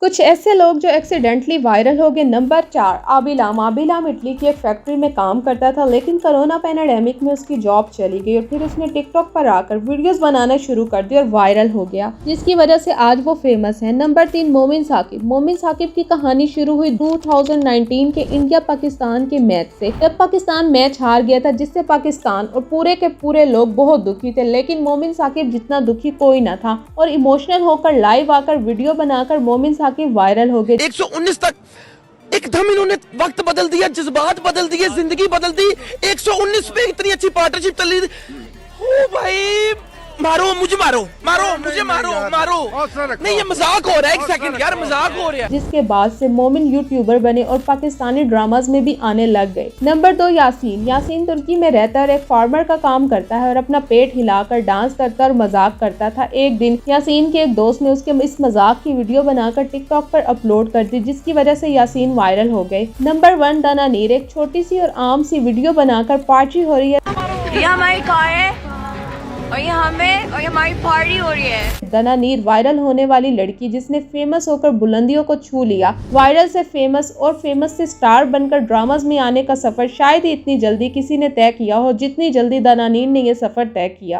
कुछ ऐसे लोग जो एक्सीडेंटली वायरल हो गए। नंबर 4, आबिलाम। आबिलाम इटली की एक फैक्ट्री में काम करता था, लेकिन कोरोना पैंडेमिक में उसकी जॉब चली गई और फिर उसने टिकटॉक पर आकर वीडियोस बनाना शुरू कर दी और वायरल हो गया, जिसकी वजह से आज वो फेमस है। नंबर 3, मोमिन साकिब। मोमिन साकिब की कहानी शुरू हुई 2019 के इंडिया पाकिस्तान के मैच से, जब पाकिस्तान मैच हार गया था, जिससे पाकिस्तान और पूरे के पूरे लोग बहुत दुखी थे। लेकिन मोमिन साकिब जितना दुखी कोई ना था और इमोशनल होकर लाइव आकर वीडियो बनाकर मोमिन साकिब वायरल हो गए। 119 तक एकदम इन्होंने वक्त बदल दिया, जज्बात बदल दिए, जिंदगी बदल दी। 119 पे इतनी अच्छी पार्टनरशिप चली। ओ भाई, मारो मुझे, मारो मारो मुझे, मारो मारो। नहीं, ये मजाक हो रहा है। एक सेकंड यार, मजाक हो रहा है। जिसके बाद से मोमिन यूट्यूबर बने और पाकिस्तानी ड्रामाज में भी आने लग गए। नंबर 2, यासीन। यासीन तुर्की में रहता है और एक फार्मर का काम करता है और अपना पेट हिलाकर डांस करता और मजाक करता था। एक दिन यासीन के एक दोस्त ने उसके इस मजाक की वीडियो बनाकर टिकटॉक पर अपलोड कर दी, जिसकी वजह से यासीन वायरल हो गए। नंबर 1, दनानीर। एक छोटी सी और आम सी वीडियो बनाकर पार्टी हो रही है, ये हमारी कार है और ये हमारी पार्टी हो रही है। दनानीर वायरल होने वाली लड़की, जिसने फेमस होकर बुलंदियों को छू लिया। वायरल से फेमस और फेमस से स्टार बनकर ड्रामाज में आने का सफर शायद ही इतनी जल्दी किसी ने तय किया हो जितनी जल्दी दनानीर ने यह सफर तय किया।